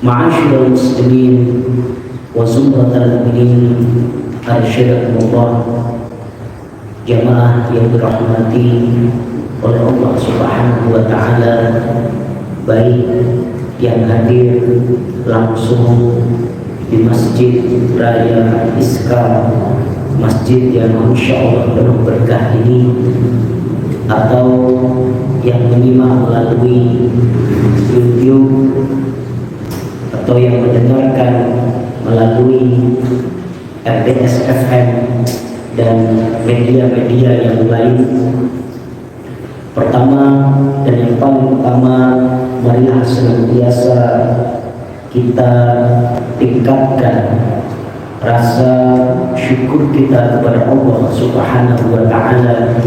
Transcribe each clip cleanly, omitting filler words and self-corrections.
Ma'asyiral muslimin wa zumratal mu'minin, arsyadakumullah, jamaah yang dirahmati oleh Allah Subhanahu wa ta'ala, baik yang hadir langsung di Masjid Raya Iskar, masjid yang insya Allah penuh berkah ini, atau yang menyimak melalui YouTube, atau yang mendengarkan melalui RDS FM dan media-media yang lain. Pertama dan yang paling utama, marilah senantiasa kita tingkatkan rasa syukur kita kepada Allah Subhanahu wa ta'ala.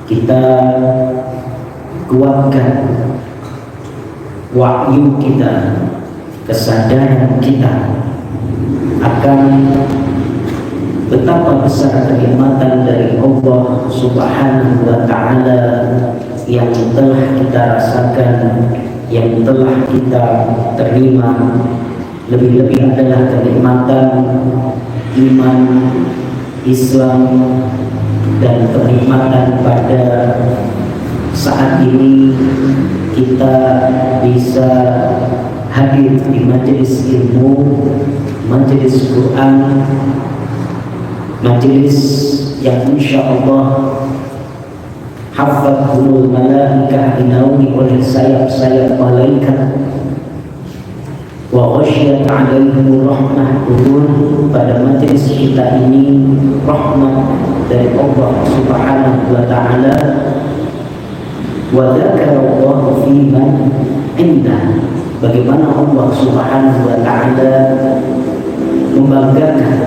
Kita kuatkan wahyu kita, kesadaran kita akan betapa besar kenikmatan dari Allah Subhanahu wa ta'ala yang telah kita rasakan, yang telah kita terima. Lebih-lebih adalah kenikmatan iman, Islam, dan kenikmatan pada saat ini kita bisa hadir di majelis ilmu, majelis Quran, majelis yang insya Allah hafadhul malaikah dinaungi oleh sayap-sayap malaikat, wa ghasyiyat alaihimur rahmah turun pada majelis kita ini, rahmat dari Allah Subhanahu wa ta'ala. Wa dzakarallahu fi man indah, bagaimana Allah Subhanahu wa ta'ala membanggakan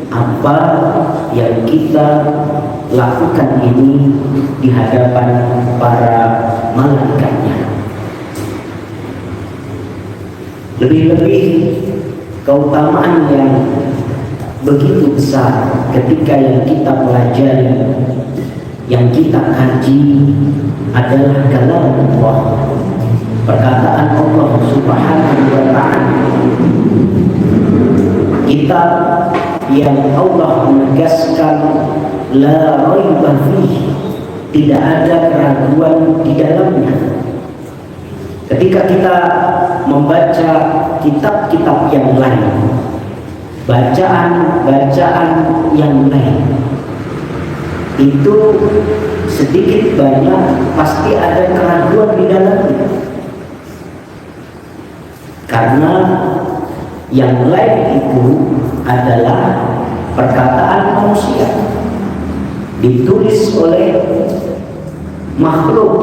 apa yang kita lakukan ini di hadapan para malaikatnya. Lebih-lebih keutamaan yang begitu besar ketika yang kita pelajari, yang kita kaji adalah kalam Allah, perkataan Allah Subhanahu wa ta'ala. Kitab yang Allah menegaskan la raiba fihi, tidak ada keraguan di dalamnya. Ketika kita membaca kitab-kitab yang lain, bacaan-bacaan yang lain, itu sedikit banyak pasti ada keraguan di dalamnya, karena yang lain itu adalah perkataan manusia, ditulis oleh makhluk.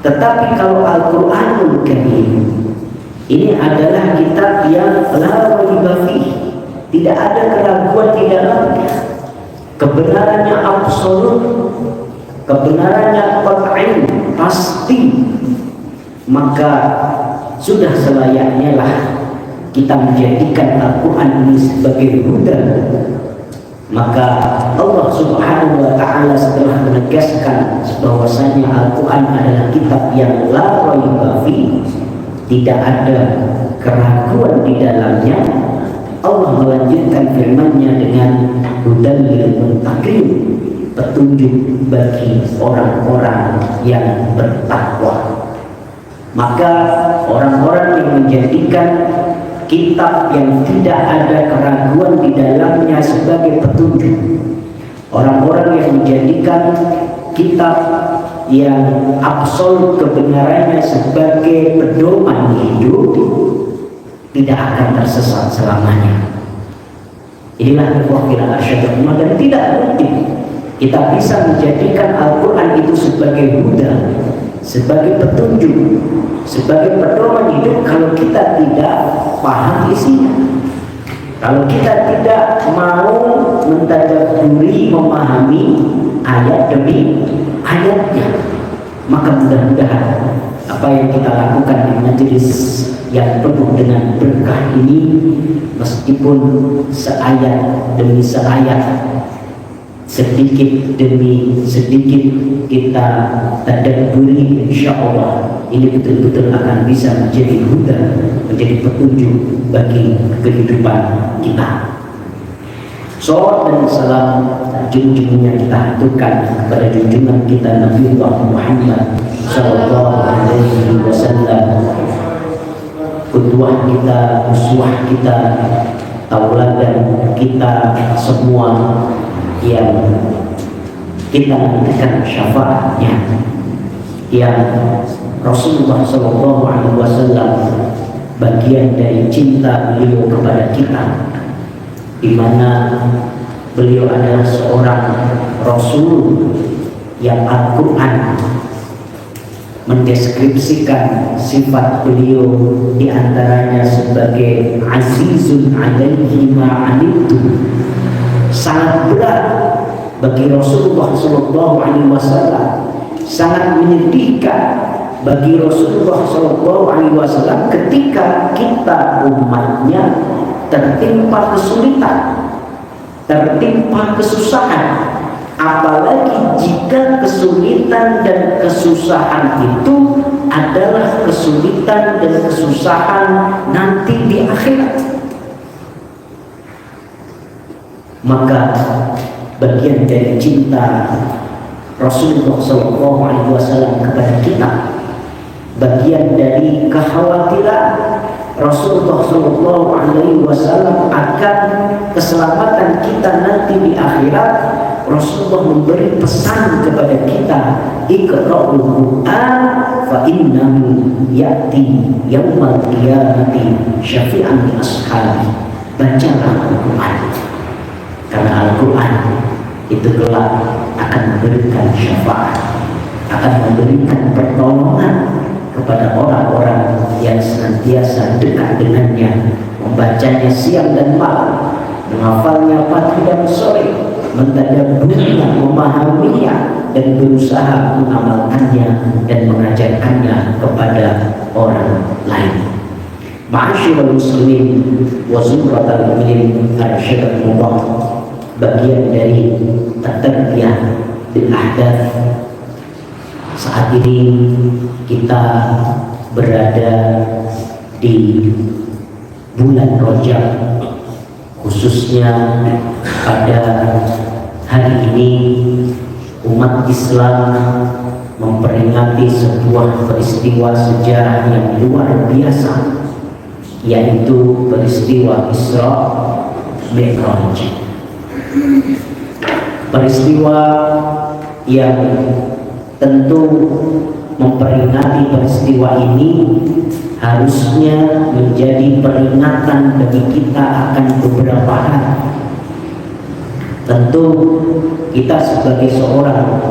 Tetapi kalau Al-Quranul Karim ini adalah kitab yang la raiba fihi, tidak ada keraguan di dalamnya, kebenarannya absolut, kebenarannya qat'i, pasti. Maka sudah selayaknya lah kita menjadikan Al-Quran ini sebagai huda. Maka Allah Subhanahu wa ta'ala setelah menegaskan bahwasanya Al-Quran adalah kitab yang la raiba fihi, tidak ada keraguan di dalamnya, Allah melanjutkan firman-Nya dengan hudan lil muttaqin, petunjuk bagi orang-orang yang bertakwa. Maka orang-orang yang menjadikan kitab yang tidak ada keraguan di dalamnya sebagai petunjuk, orang-orang yang menjadikan kitab yang absolut kebenarannya sebagai pedoman hidup, tidak akan tersesat selamanya. Inilah kewakilan asyadullah, dan tidak mungkin kita bisa menjadikan Al-Quran itu sebagai huda, sebagai petunjuk, sebagai pedoman hidup kalau kita tidak paham isinya. Kalau kita tidak mau mentadabburi, memahami ayat demi ayatnya, maka mudah-mudahan apa yang kita lakukan di majelis yang penuh dengan berkah ini, meskipun seayat demi seayat, sedikit demi sedikit kita tadabburi, insya Allah ini betul-betul akan bisa menjadi huda, menjadi petunjuk bagi kehidupan kita. Salawat dan salam junjungannya kita haturkan kepada junjungan kita Nabi Muhammad sallallahu alaihi wasallam, qudwah kita, uswah kita, tauladan kita semua yang kita nantikan syafaatnya, yang Rasulullah sallallahu alaihi wasallam bagian dari cinta beliau kepada kita, di mana beliau adalah seorang Rasul yang Al-Quran mendeskripsikan sifat beliau diantaranya sebagai azizun alaihi ma'anittum, sangat berat bagi Rasulullah sallallahu alaihi wasallam, sangat menyedihkan bagi Rasulullah sallallahu alaihi wasallam ketika kita umatnya tertimpa kesulitan, tertimpa kesusahan, apalagi jika kesulitan dan kesusahan itu adalah kesulitan dan kesusahan nanti di akhirat. Maka bagian dari cinta Rasulullah SAW kepada kita, bagian dari kekhawatiran Rasulullah SAW akan keselamatan kita nanti di akhirat, Rasulullah memberi pesan kepada kita, iqra'ul Qur'an fa innahu ya'ti yaumal qiyamati syafi'an li ashabi. Bacalah Al-Quran, karena Al-Quran itu kelak akan memberikan syafaat, akan memberikan pertolongan kepada orang-orang yang senantiasa dekat dengannya, membacanya siang dan malam, menghafalnya pagi dan sore, mentadabburinya, memahaminya, dan berusaha mengamalkannya dan mengajarkannya kepada orang lain. Ma'asyiral muslimin wa zumratal mu'minin arsyadakumullah, bagian dari at-tarbiyah bil ahdath. Saat ini kita berada di bulan Rajab, khususnya pada hari ini umat Islam memperingati sebuah peristiwa sejarah yang luar biasa, yaitu peristiwa Isra Mi'raj. Peristiwa yang tentu memperingati peristiwa ini harusnya menjadi peringatan bagi kita akan beberapa hal. Tentu kita sebagai seorang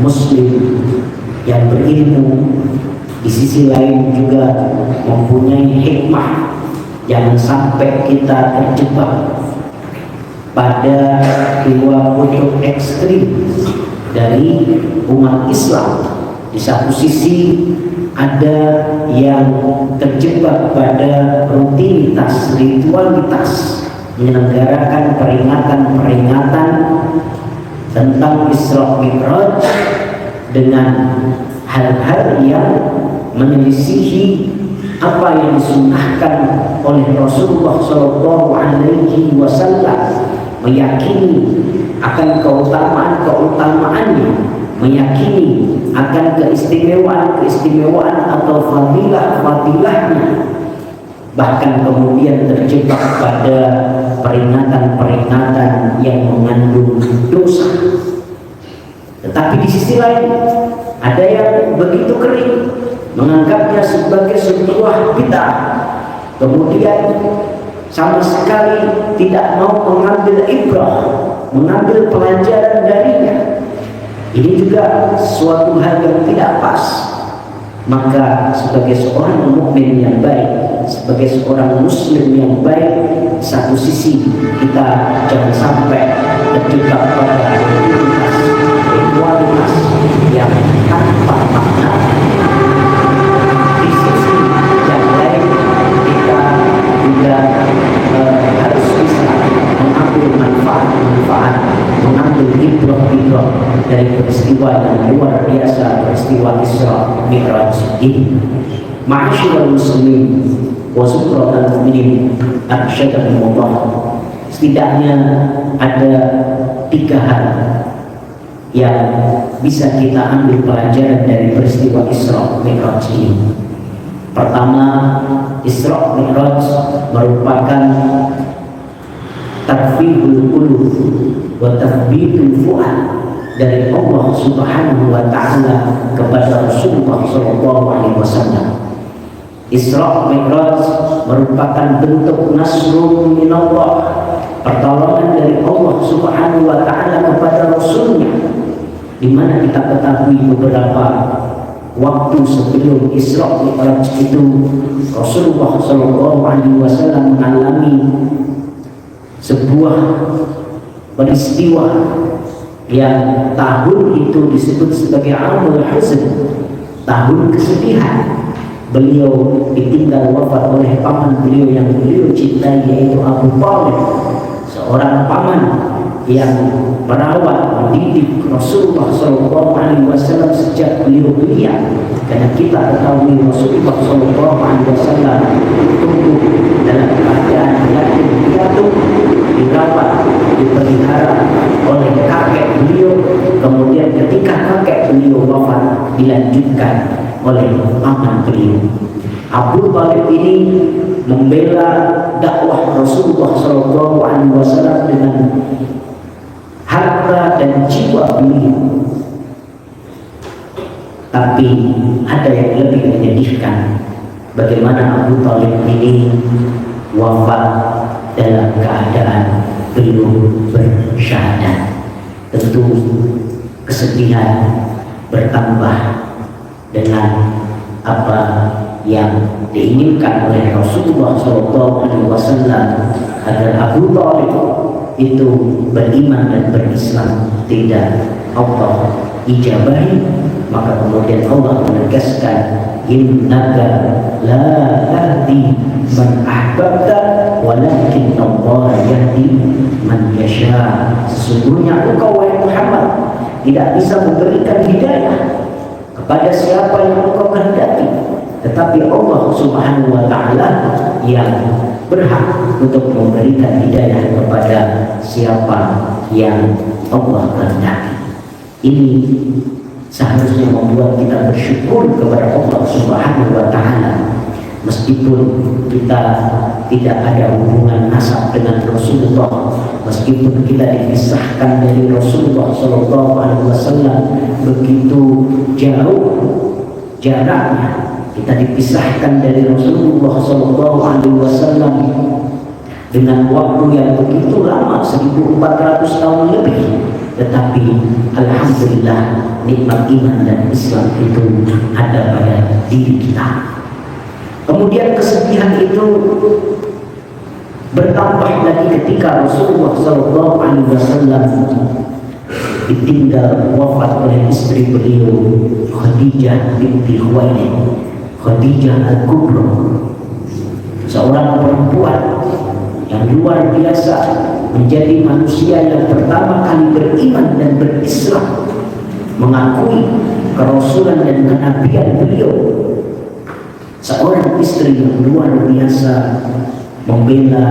muslim yang berilmu, di sisi lain juga mempunyai hikmah. Jangan sampai kita terjebak pada dua kutub ekstrim dari umat Islam. Di satu sisi ada yang terjebak pada rutinitas, ritualitas, menyelenggarakan peringatan-peringatan tentang Isra Mi'raj dengan hal-hal yang menyelisihi apa yang disunnahkan oleh Rasulullah SAW, meyakini akan keutamaan-keutamaannya, meyakini akan keistimewaan-keistimewaan atau fadilah-fadilahnya, bahkan kemudian terjebak pada peringatan-peringatan yang mengandung dosa. Tetapi di sisi lain ada yang begitu kering, menganggapnya sebagai sebuah bid'ah, kemudian sama sekali tidak mau mengambil ibrah, mengambil pelajaran darinya. Ini juga suatu hal yang tidak pas. Maka sebagai seorang mukmin yang baik, sebagai seorang muslim yang baik, satu sisi kita jangan sampai terjebak pada ritualitas yang tanpa makna. Di sisi yang lain kita juga harus bisa mengambil manfaat, mengambil ibrah dari peristiwa yang luar biasa, peristiwa Isra Mi'raj ini. Ma'asyiral muslimin wa sukratal mu'minin, arsyadakumullah. Setidaknya ada 3 hal yang bisa kita ambil pelajaran dari peristiwa Isra Mi'raj ini. Pertama, Isra Mi'raj merupakan tarfihul qulub wa tathbitul fu'ad dari Allah Subhanahu wa taala kepada Rasulullah sallallahu alaihi wasallam. Isra Mi'raj merupakan bentuk nasrun minallah, pertolongan dari Allah Subhanahu wa taala kepada Rasulnya, di mana kita ketahui beberapa waktu sebelum Isra Mi'raj itu Rasulullah sallallahu alaihi wasallam mengalami sebuah peristiwa yang tahun itu disebut sebagai Amul Huzn, tahun kesedihan. Beliau ditinggal wafat oleh paman beliau yang beliau cintai, yaitu Abu Thalib, seorang paman yang merawat, mendidik Rasulullah SAW sejak beliau belia. Karena kita ketahui Rasulullah SAW tumbuh dalam keadaan yatim piatu, dirawat, dipelihara oleh kakek beliau. Kemudian ketika kakek beliau wafat, dilanjutkan oleh paman beliau. Abu Thalib ini membela dakwah Rasulullah SAW dengan harta dan jiwa beliau. Tapi ada yang lebih menyedihkan, bagaimana Abu Thalib ini wafat dalam keadaan belum bersyahadat. Tentu kesedihan bertambah dengan apa yang diinginkan oleh Rasulullah SAW agar Abu Thalib itu beriman dan berislam, tidak Allah ijabahi. Maka kemudian Allah menegaskan, innaka la tahdi man ahbabta walakin Allah yahdi man yasha. Sesungguhnya engkau wahai Muhammad tidak bisa memberikan hidayah kepada siapa yang engkau kehendaki, tetapi Allah Subhanahu wa taala yang berhak untuk memberikan hidayah kepada siapa yang Allah kehendaki. Ini seharusnya membuat kita bersyukur kepada Allah Subhanahu wa taala, meskipun kita tidak ada hubungan nasab dengan Rasulullah, meskipun kita dipisahkan dari Rasulullah sallallahu alaihi wasallam begitu jauh jaraknya, kita dipisahkan dari Rasulullah sallallahu alaihi wasallam dengan waktu yang begitu lama, 1400 tahun lebih. Tetapi alhamdulillah nikmat iman dan Islam itu ada pada diri kita. Kemudian kesedihan itu bertambah lagi ketika Rasulullah SAW ditinggal wafat oleh istri beliau, Khadijah binti Khuwailid, Khadijah Al-Kubra, seorang perempuan yang luar biasa, menjadi manusia yang pertama kali beriman dan berislam, mengakui kerasulan dan kenabian beliau. Seorang istri yang luar biasa membela,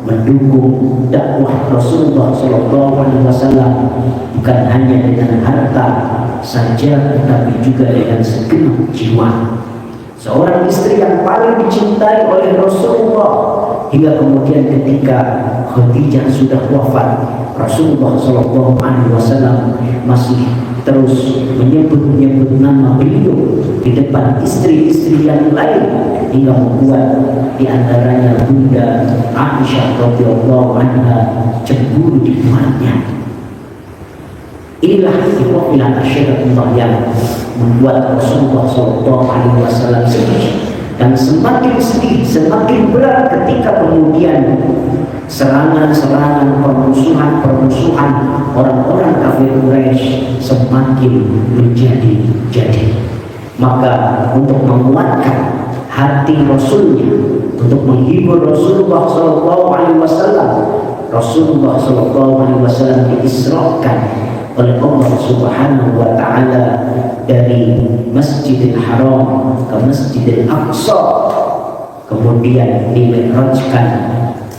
mendukung dakwah Rasulullah SAW, bukan hanya dengan harta saja, tetapi juga dengan segenap jiwa. Seorang istri yang paling dicintai oleh Rasulullah, hingga kemudian ketika Khadijah sudah wafat, Rasulullah SAW masih terus menyebut nama beliau di depan istri-istri yang lain, hingga membuat diantaranya Bunda Aisyah radhiyallahu anha cemburu di luarnya. Inilah ikhwah asyhadullah yang membuat Rasulullah SAW sedih, dan semakin sedih, semakin berat ketika kemudian serangan-serangan, permusuhan orang-orang kafir Quraisy semakin menjadi. Maka untuk menguatkan hati Rasulnya, untuk menghibur Rasulullah SAW, Rasulullah SAW diisrakan oleh Allah Subhanahu wa taala dari Masjidil Haram ke Masjidil Aqsa, kemudian dimi'rajkan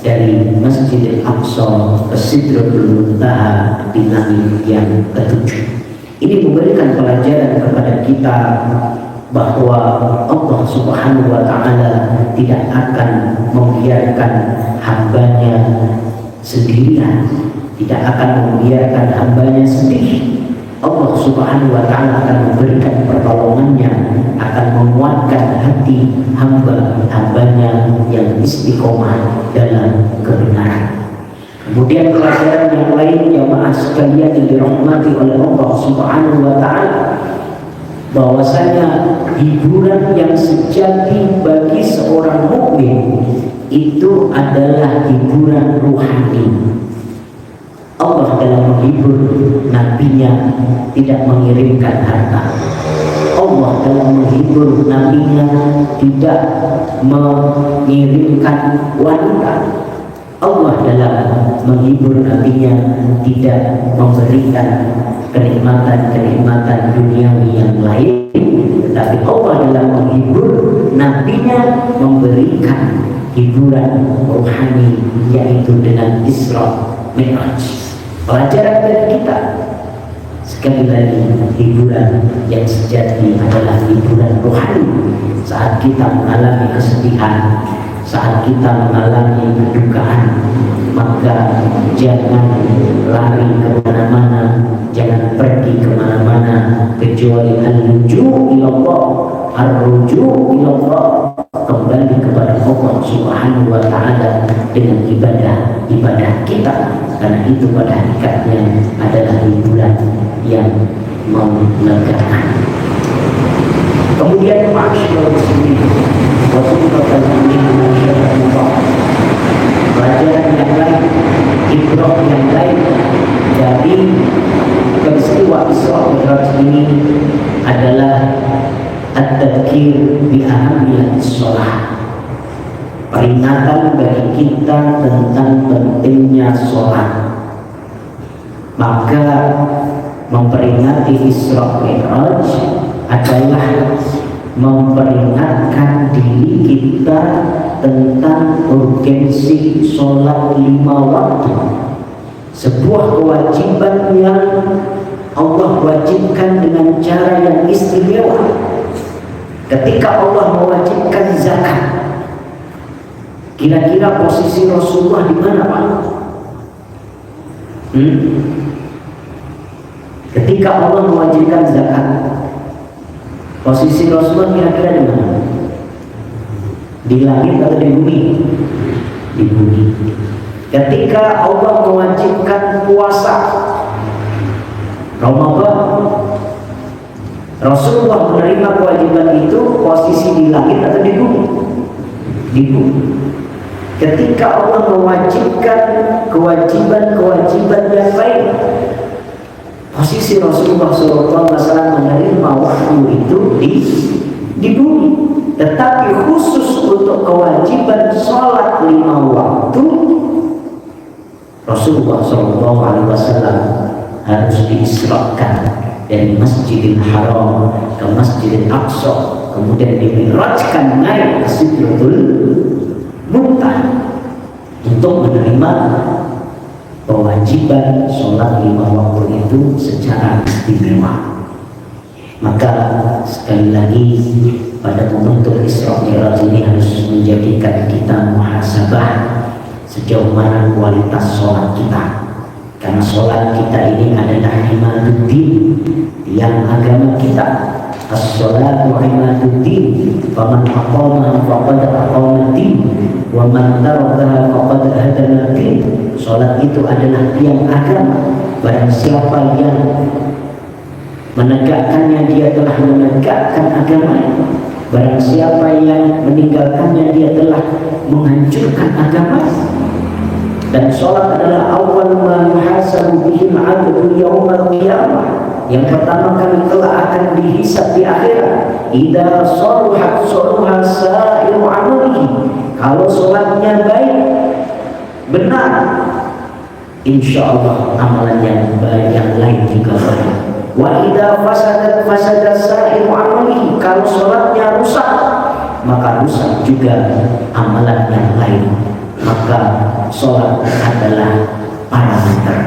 dari Masjidil Aqsa ke Sidratul Muntaha di langit yang ketujuh. Ini memberikan pelajaran kepada kita bahwa Allah Subhanahu wa Ta'ala tidak akan membiarkan hambanya sendirian, tidak akan membiarkan hambanya sedih. Allah Subhanahu wa Ta'ala akan memberikan pertolongannya, akan menguatkan hati hamba-hambanya yang istiqomah dalam kebenaran. Kemudian pelajaran yang lain jamaah sekalian yang dirahmati oleh Allah Subhanahu wa Ta'ala, bahwasanya hiburan yang sejati bagi seorang mukmin itu adalah hiburan rohani. Allah dalam menghibur nabinya tidak mengirimkan harta. Allah dalam menghibur nabinya tidak mengirimkan wanita. Allah dalam menghibur nabinya tidak memberikan kenikmatan-kenikmatan duniawi yang lain, tetapi Allah dalam menghibur nabinya memberikan hiburan rohani, yaitu dengan Isra Mi'raj. Pelajaran dari kita, sekali lagi, hiburan yang sejati adalah hiburan rohani. Saat kita mengalami kesedihan, saat kita mengalami kedukaan, maka jangan lari kemana-mana, jangan pergi kemana-mana, kecuali al-ruju' ilallah, ar-ruju' ilallah, kembali kepada Allah Subhanahu wa Ta'ala dengan ibadah kita, karena itu pada hakikatnya adalah hiburan yang melegakan. Kemudian ma'asyiral muslimin, pelajaran yang lain, ibrah yang lain dari peristiwa Isra Mi'raj ini adalah at-tadhkir bi ahammiyatis shalah. Peringatan bagi kita tentang pentingnya sholat. Maka memperingati Isra Mi'raj adalah memperingatkan diri kita tentang urgensi sholat 5 waktu, sebuah kewajiban yang Allah wajibkan dengan cara yang istimewa. Ketika Allah mewajibkan zakat, kira-kira posisi Rasulullah di mana, Pak? Ketika Allah mewajibkan zakat, posisi Rasulullah kira-kira di mana? Di langit atau di bumi? Di bumi. Ketika Allah mewajibkan puasa Ramadan, Rasulullah menerima kewajiban itu posisi di langit atau di bumi? Di bumi. Ketika Allah mewajibkan kewajiban-kewajiban yang lain, posisi Rasulullah SAW menerima wahyu itu di bumi. Tetapi khusus untuk kewajiban sholat 5 waktu, Rasulullah SAW harus diisrakan dari Masjidil Haram ke Masjidil Aqsa, kemudian dimi'rajkan naik ke Sidratul Muntaha untuk menerima kewajiban sholat 5 waktu itu secara istimewa. Maka sekali lagi, pada momentum Isra Mi'raj ini harus menjadikan kita muhasabah sejauh mana kualitas sholat kita. Karena sholat kita ini adalah imaduddin, yang agama kita. As-sholatu imaduddin, faman aqamaha faqad aqamaddin, wa man tarakaha faqad hadamaddin. Sholat itu adalah tiang agama. Barang siapa yang menegakkannya, dia telah menegakkan agama. Barang siapa yang meninggalkannya, dia telah menghancurkan agama. Dan sholat adalah awal ma yuhasabu bihil 'abdu yaumal qiyamah. Yang pertama kali kelak akan dihisab di akhirat. Idza shaluhat shaluha sa'iru 'amalihi. Kalau sholatnya baik, benar, insya Allah amalan yang baik yang lain juga baik. Wa idza fasadat fasada sa'iru amalihi, kalau sholatnya rusak maka rusak juga amalan yang lain. Maka sholat adalah parameter,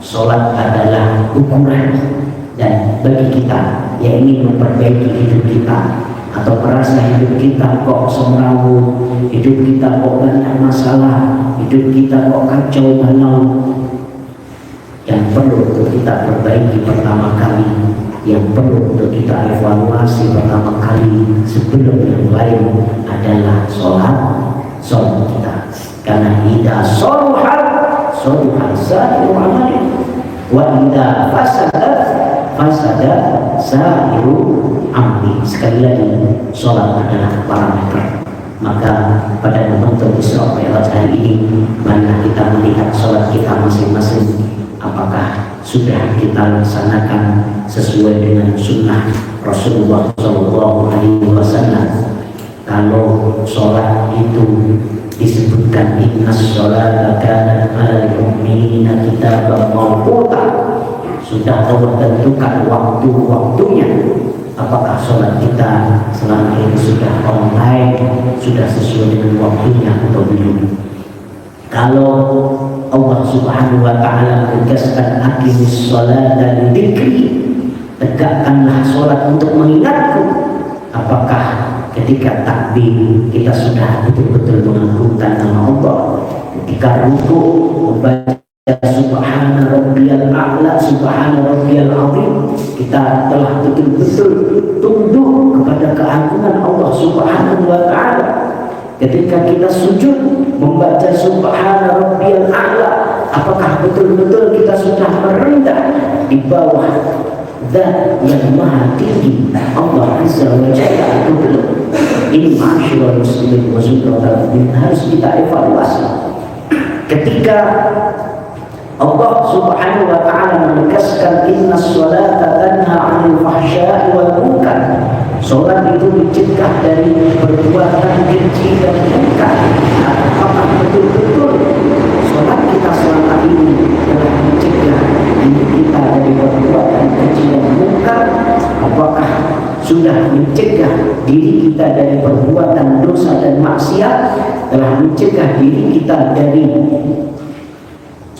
sholat adalah ukuran. Dan bagi kita yang ingin memperbaiki hidup kita atau merasa hidup kita kok semrawut, hidup kita kok banyak masalah, hidup kita kok kacau balau, yang perlu untuk kita perbaiki pertama kali, yang perlu untuk kita evaluasi pertama kali sebelum yang lain adalah sholat kita. Karena idza sholuhat sholuhat sa'iru amali, wa idza fasadat fasada sa'iru amali. Sekali lagi, sholat adalah parameter. Maka pada momentum Isra Mi'raj hari ini, marilah kita melihat sholat kita masing-masing. Apakah sudah kita laksanakan sesuai dengan sunnah Rasulullah SAW? Kalau sholat itu disebutkan innas sholata kanat 'alal mu'minina kitaban mawquta, sudah Allah tentukan waktu-waktunya. Apakah sholat kita selama ini sudah online, sudah sesuai dengan waktunya atau belum? Kalau Allah Subhanahu wa ta'ala menegaskan aqimis sholata lidzikri, tegakkanlah sholat untuk mengingatku, apakah ketika takbir kita sudah betul-betul mengagungkan nama Allah, ketika ruku membaca subhana rabbiyal a'la subhana rabbiyal azim, kita telah betul-betul tunduk kepada keagungan Allah Subhanahu wa ta'ala. Ketika kita sujud membaca subhana rabbiyal a'la, apakah betul-betul kita sudah merendah di bawah zat yang maha tinggi Allah Azza wa Jalla atau belum? Ini ma'asyiral muslimin wa zukratul harus kita evaluasi. Ketika Allah Subhanahu wa ta'ala menegaskan innas sholata tanha 'anil fahsya'i wal munkar, sholat itu mencegah dari perbuatan keji dan munkar. Apakah betul-betul sholat kita selama ini telah mencegah diri kita dari perbuatan keji dan munkar? Apakah sudah mencegah diri kita dari perbuatan dosa dan maksiat? Telah mencegah diri kita dari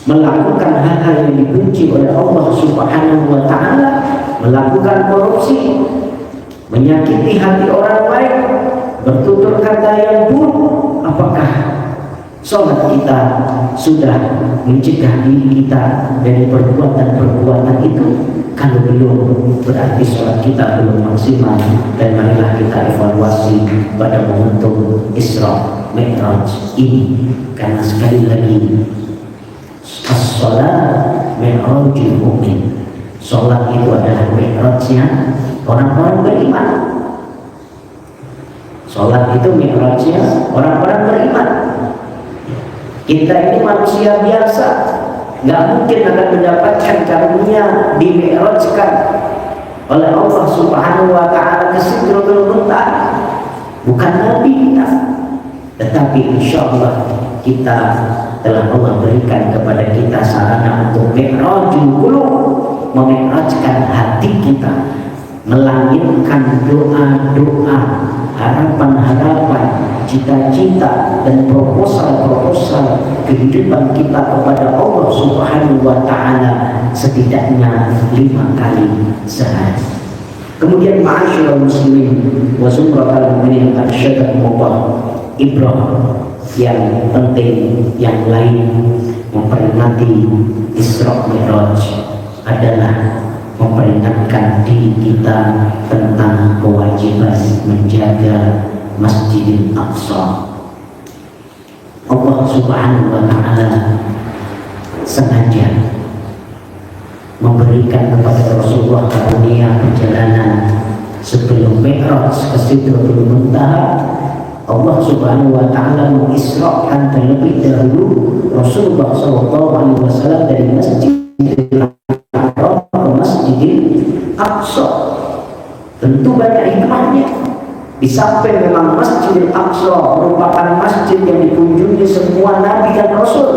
melakukan hal-hal yang dibenci oleh Allah Subhanahu wa ta'ala, melakukan korupsi, menyakiti hati orang lain, bertutur kata yang buruk? Apakah sholat kita sudah mencegah diri kita dari perbuatan-perbuatan itu? Kalau belum, berarti sholat kita belum maksimal. Dan marilah kita evaluasi pada momentum Isra Mi'raj ini, karena sekali lagi as-sholat mi'rajul mu'min, sholat itu adalah mi'rajnya orang-orang beriman. Sholat itu mi'rajnya orang-orang beriman. Kita ini manusia biasa, nggak mungkin akan mendapatkan karunia dimi'rajkan oleh Allah Subhanahu wa ta'ala ke Sidratul Muntaha. Bukan nabi kita, tetapi insya Allah kita telah Allah berikan kepada kita sarana untuk mi'rajul qulub, memi'rajkan hati kita, melahirkan doa-doa, harapan-harapan, cita-cita dan proposal-proposal kehidupan kita kepada Allah Subhanahu wa ta'ala setidaknya 5 kali sehari. Kemudian ma'asyiral muslimin wa zukratul mu'minin arsyadakumullah, ibrah yang penting yang lain memperingati Isra Mi'raj adalah memperingatkan diri kita tentang kewajiban menjaga Masjidil Aqsa. Allah Subhanahu wa ta'ala sengaja memberikan kepada Rasulullah karunia perjalanan sebelum Mi'raj ke Sidratul Muntaha. Allah Subhanahu wa ta'ala mengisrakan terlebih dahulu Rasulullah SAW dari Masjidil Haram ke Masjidil Aqsa. Tentu banyak hikmahnya. Di samping memang Masjidil Aqsa merupakan masjid yang dikunjungi semua nabi dan rasul,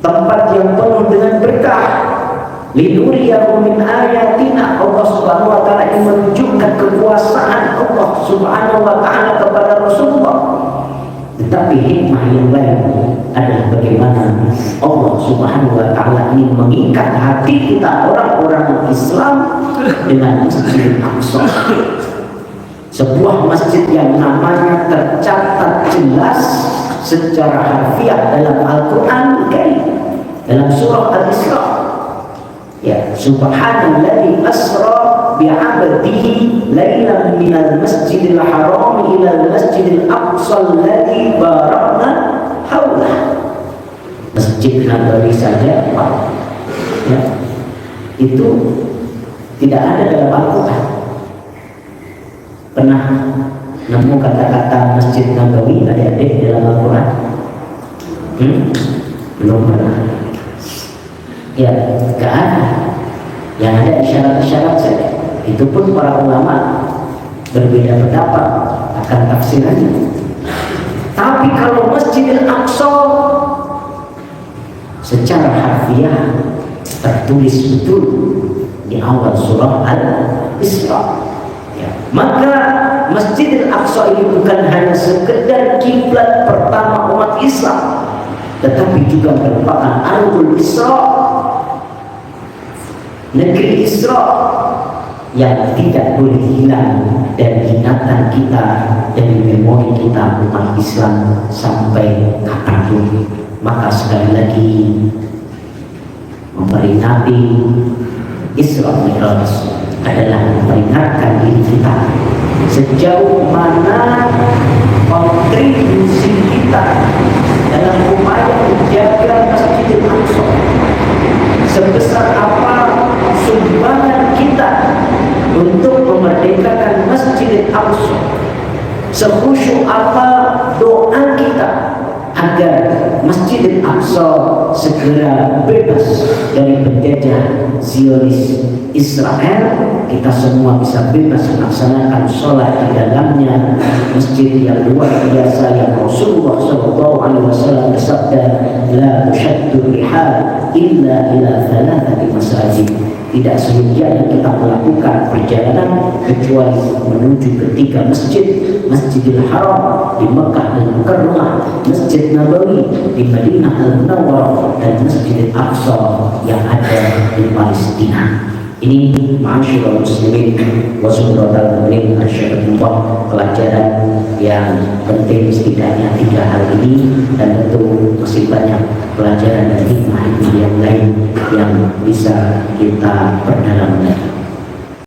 tempat yang penuh dengan berkah, linuriyahu min ayatina. Allah Subhanahu wa taala ingin menunjukkan kekuasaan Allah Subhanahu wa taala kepada Rasulullah. Tetapi hikmah yang lain adalah bagaimana Allah Subhanahu wa taala ingin mengikat hati kita orang-orang Islam dengan Masjidil Aqsa. Sebuah masjid yang namanya tercatat jelas secara harfiah dalam Al-Qur'an dalam surah Al-Isra. Ya, subhanalladzi asra bi'abdihi lailan minal masjidil haram ila masjidil aqsa alladzi barakna haulah. Masjid Nabawi saja, Pak, ya, itu tidak ada dalam Al-Quran. Pernah nemu kata-kata Masjid Nabawi adik-adik dalam Al-Quran? Belum pernah. Ya, gak ada. Yang ada isyarat-isyarat saja. Itu pun para ulama berbeda pendapat akan tafsirannya. Tapi kalau Masjidil Aqsa secara harfiah tertulis betul di awal surah Al-Isra, ya, maka Masjidil Aqsa ini bukan hanya sekedar kiblat pertama umat Islam, tetapi juga merupakan Ardul Isra, negeri Isra yang tidak boleh hilang dari ingatan kita, dari memori kita umat Islam sampai kapanpun. Maka sekali lagi memperingati Isra Mi'raj adalah memperingatkan diri kita sejauh mana kontribusi kita dalam upaya menjaga Masjidil Aqsa, sebesar apa sumbangan kita untuk memerdekakan Masjidil Aqsa, sekhusyuk apa doa kita agar Masjidil Aqsa segera bebas dari penjajah Zionis Israel. Kita semua bisa bebas melaksanakan sholat di dalamnya, masjid yang luar biasa yang Rasulullah SAW bersabda, la tushaddu rihal illa ila thalathati masajid. Tidak sehingga kita melakukan perjalanan kecuali menuju ketiga masjid: Masjidil Haram di Mekah dan Mukarramah, Masjid Nabawi di Madinah Al-Munawwarah, dan Masjidil Aqsa yang ada di Palestina. Ini ma'asyiral muslimin wa sumratal mu'minin asyhadullah, pelajaran yang penting setidaknya 3 hal ini, dan tentu masih banyak pelajaran dan hikmah yang lain yang bisa kita perdalam lagi.